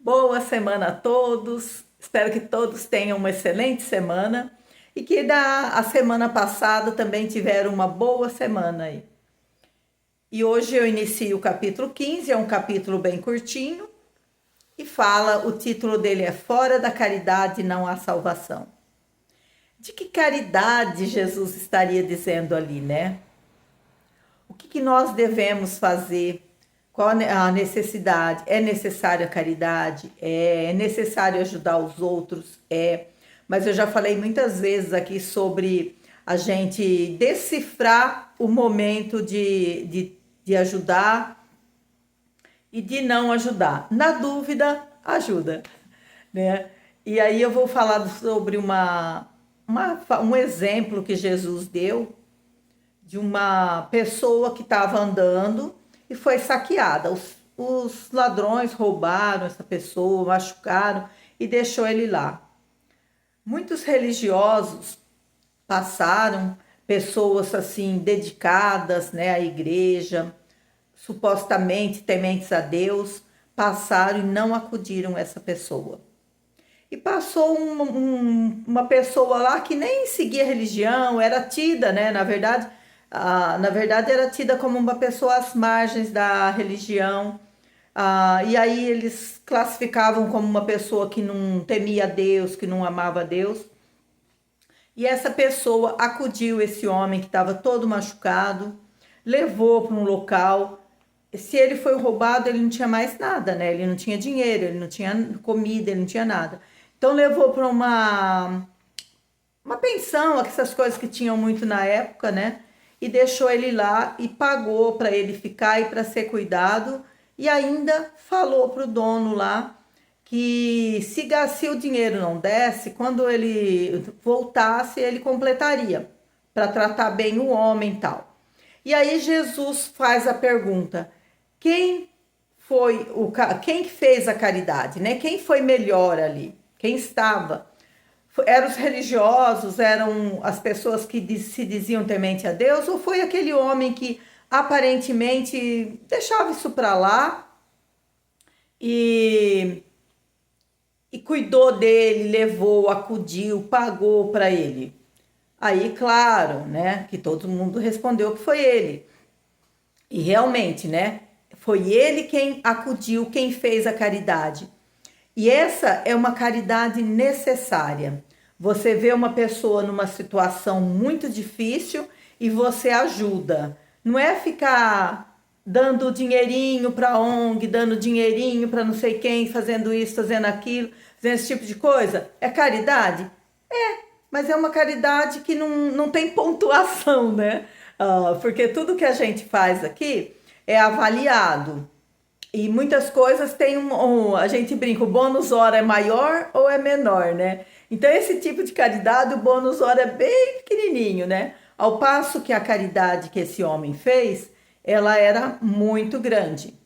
Boa semana a todos. Espero que todos tenham uma excelente semana e que a semana passada também tiveram uma boa semana aí. E hoje eu inicio o capítulo 15, é um capítulo bem curtinho e fala, o título dele é Fora da caridade não há salvação. De que caridade Jesus estaria dizendo ali, né? O que nós devemos fazer? Qual a necessidade? É necessária a caridade? É necessário ajudar os outros? É. Mas eu já falei muitas vezes aqui sobre a gente decifrar o momento de ajudar e de não ajudar. Na dúvida, ajuda, né? E aí eu vou falar sobre um exemplo que Jesus deu de uma pessoa que estava andando e foi saqueada. Os ladrões roubaram essa pessoa, machucaram e deixou ele lá. Muitos religiosos passaram, pessoas assim dedicadas, né, à igreja, supostamente tementes a Deus, passaram e não acudiram essa pessoa. E passou uma pessoa lá que nem seguia religião, era tida, né? Na verdade, era tida como uma pessoa às margens da religião. E aí eles classificavam como uma pessoa que não temia Deus, que não amava Deus. E essa pessoa acudiu esse homem que estava todo machucado, levou para um local. Se ele foi roubado, ele não tinha mais nada, né? Ele não tinha dinheiro, ele não tinha comida, ele não tinha nada. Então levou para uma pensão, essas coisas que tinham muito na época, né? E deixou ele lá e pagou para ele ficar e para ser cuidado. E ainda falou para o dono lá que se o dinheiro não desse, quando ele voltasse, ele completaria para tratar bem o homem e tal. E aí Jesus faz a pergunta: quem quem fez a caridade, né? Quem foi melhor ali? Quem estava? Eram os religiosos, eram as pessoas que se diziam temente a Deus, ou foi aquele homem que aparentemente deixava isso para lá e, e cuidou dele, levou, acudiu, pagou para ele? Aí, claro, né, que todo mundo respondeu que foi ele. E realmente, né, foi ele quem acudiu, quem fez a caridade. E essa é uma caridade necessária. Você vê uma pessoa numa situação muito difícil e você ajuda. Não é ficar dando dinheirinho para a ONG, dando dinheirinho para não sei quem, fazendo isso, fazendo aquilo, fazendo esse tipo de coisa. É caridade? Mas é uma caridade que não tem pontuação, né? Porque tudo que a gente faz aqui é avaliado. E muitas coisas tem a gente brinca, o bônus hora é maior ou é menor, né? Então esse tipo de caridade, o bônus hora é bem pequenininho, né? Ao passo que a caridade que esse homem fez, ela era muito grande.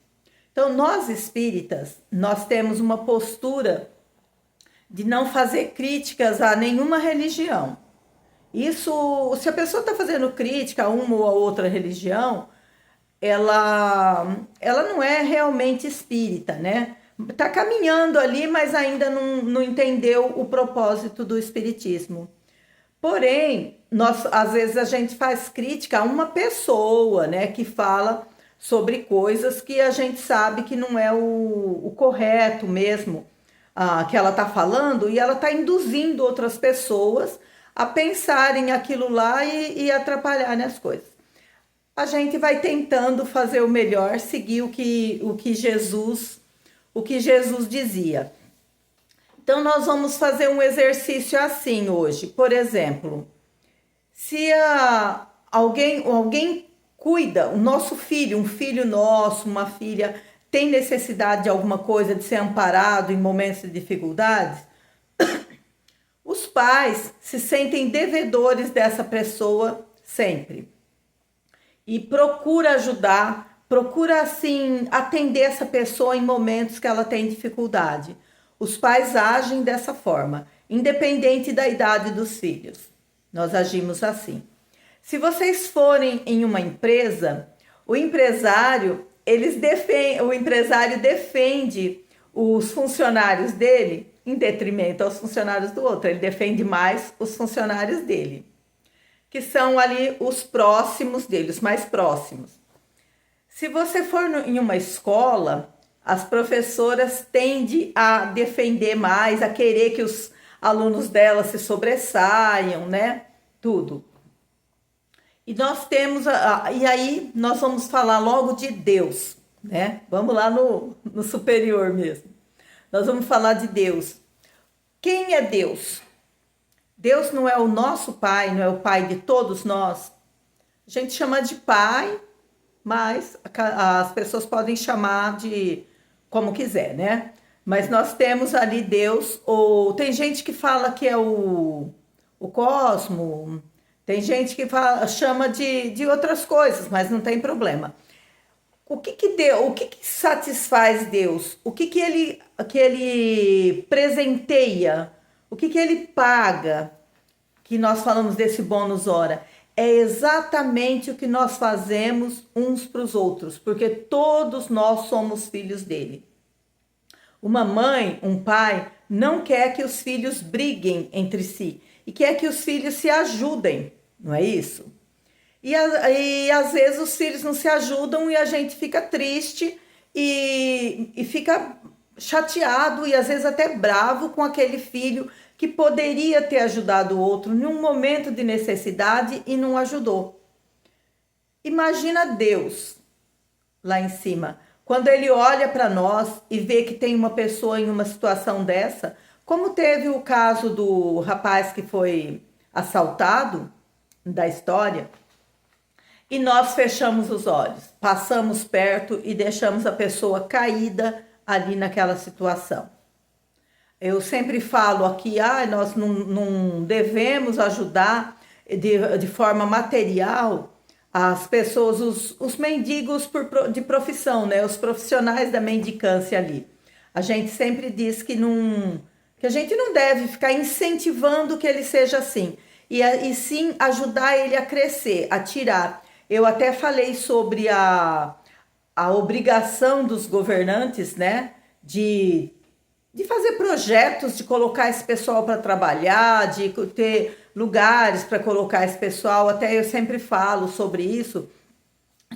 Então nós espíritas, nós temos uma postura de não fazer críticas a nenhuma religião. Isso, se a pessoa está fazendo crítica a uma ou a outra religião, ela não é realmente espírita, né? Tá caminhando ali, mas ainda não entendeu o propósito do espiritismo. Porém, às vezes a gente faz crítica a uma pessoa, né, que fala sobre coisas que a gente sabe que não é o correto mesmo, que ela está falando, e ela está induzindo outras pessoas a pensarem aquilo lá e atrapalharem as coisas. A gente vai tentando fazer o melhor, seguir o que Jesus dizia. Então nós vamos fazer um exercício assim hoje. Por exemplo, se alguém cuida, o nosso filho, um filho nosso, uma filha tem necessidade de alguma coisa, de ser amparado em momentos de dificuldades, os pais se sentem devedores dessa pessoa sempre e procura ajudar, procura assim atender essa pessoa em momentos que ela tem dificuldade. Os pais agem dessa forma, independente da idade dos filhos. Nós agimos assim. Se vocês forem em uma empresa, o empresário defende os funcionários dele em detrimento aos funcionários do outro. Ele defende mais os funcionários dele, que são ali os próximos dele, os mais próximos. Se você for em uma escola, as professoras tendem a defender mais, a querer que os alunos dela se sobressaiam, né? Tudo. E nós temos, e aí nós vamos falar logo de Deus, né? Vamos lá no superior mesmo. Nós vamos falar de Deus. Quem é Deus? Deus não é o nosso pai, não é o pai de todos nós. A gente chama de pai, mas as pessoas podem chamar de como quiser, né? Mas nós temos ali Deus, ou tem gente que fala que é o cosmo, tem gente que chama de outras coisas, mas não tem problema. O que satisfaz Deus? O que ele presenteia? O que ele paga? Que nós falamos desse bônus hora. É exatamente o que nós fazemos uns para os outros, porque todos nós somos filhos dele. Uma mãe, um pai, não quer que os filhos briguem entre si e quer que os filhos se ajudem, não é isso? E às vezes os filhos não se ajudam e a gente fica triste e fica chateado e às vezes até bravo com aquele filho que poderia ter ajudado o outro em um momento de necessidade e não ajudou. Imagina Deus lá em cima, quando ele olha para nós e vê que tem uma pessoa em uma situação dessa, como teve o caso do rapaz que foi assaltado da história, e nós fechamos os olhos, passamos perto e deixamos a pessoa caída ali naquela situação. Eu sempre falo aqui, nós não devemos ajudar de forma material as pessoas, os mendigos de profissão, né? Os profissionais da mendicância ali. A gente sempre diz que a gente não deve ficar incentivando que ele seja assim, e sim ajudar ele a crescer, a tirar. Eu até falei sobre a obrigação dos governantes, né, de fazer projetos, de colocar esse pessoal para trabalhar, de ter lugares para colocar esse pessoal. Até eu sempre falo sobre isso,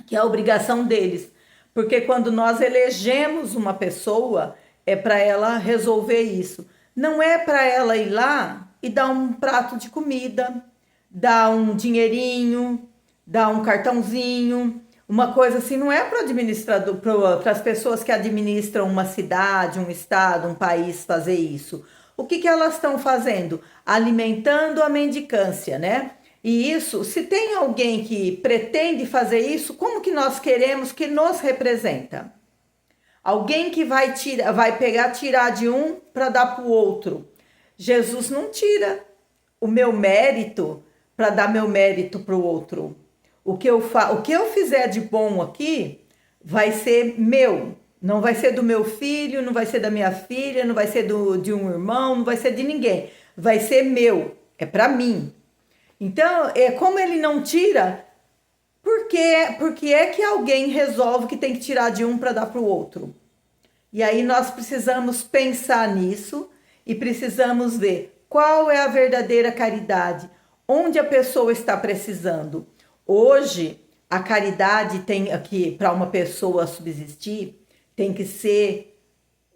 que é a obrigação deles. Porque quando nós elegemos uma pessoa, é para ela resolver isso. Não é para ela ir lá e dar um prato de comida, dar um dinheirinho, dar um cartãozinho, uma coisa assim. Não é para o administrador, para as pessoas que administram uma cidade, um estado, um país fazer isso. O que elas estão fazendo? Alimentando a mendicância, né? E isso, se tem alguém que pretende fazer isso, como que nós queremos que nos representa? Alguém que vai tirar de um para dar para o outro. Jesus não tira o meu mérito para dar meu mérito para o outro. O que eu fizer de bom aqui vai ser meu. Não vai ser do meu filho, não vai ser da minha filha, não vai ser de um irmão, não vai ser de ninguém. Vai ser meu, é para mim. Então, como ele não tira, porque é que alguém resolve que tem que tirar de um para dar para o outro? E aí nós precisamos pensar nisso e precisamos ver qual é a verdadeira caridade, onde a pessoa está precisando. Hoje, a caridade tem aqui, para uma pessoa subsistir, tem que ser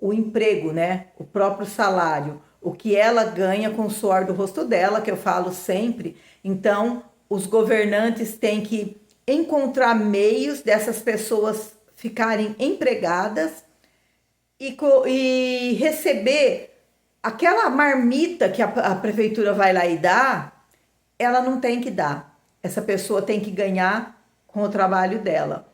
o emprego, né? O próprio salário, o que ela ganha com o suor do rosto dela, que eu falo sempre. Então, os governantes têm que encontrar meios dessas pessoas ficarem empregadas e receber aquela marmita que a prefeitura vai lá e dá, ela não tem que dar. Essa pessoa tem que ganhar com o trabalho dela.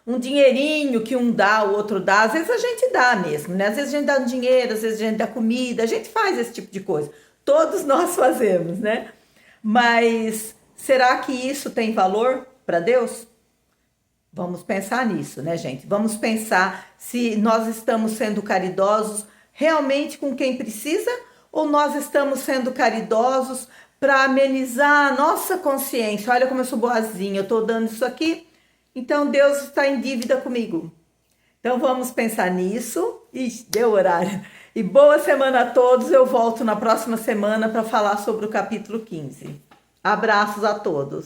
Um dinheirinho que um dá, o outro dá, às vezes a gente dá mesmo, né? Às vezes a gente dá dinheiro, às vezes a gente dá comida, a gente faz esse tipo de coisa. Todos nós fazemos, né? Mas será que isso tem valor para Deus? Vamos pensar nisso, né, gente? Vamos pensar se nós estamos sendo caridosos realmente com quem precisa ou nós estamos sendo caridosos para amenizar a nossa consciência. Olha como eu sou boazinha, eu estou dando isso aqui, então Deus está em dívida comigo. Então vamos pensar nisso Ixi, deu horário. E boa semana a todos. Eu volto na próxima semana para falar sobre o capítulo 15. Abraços a todos.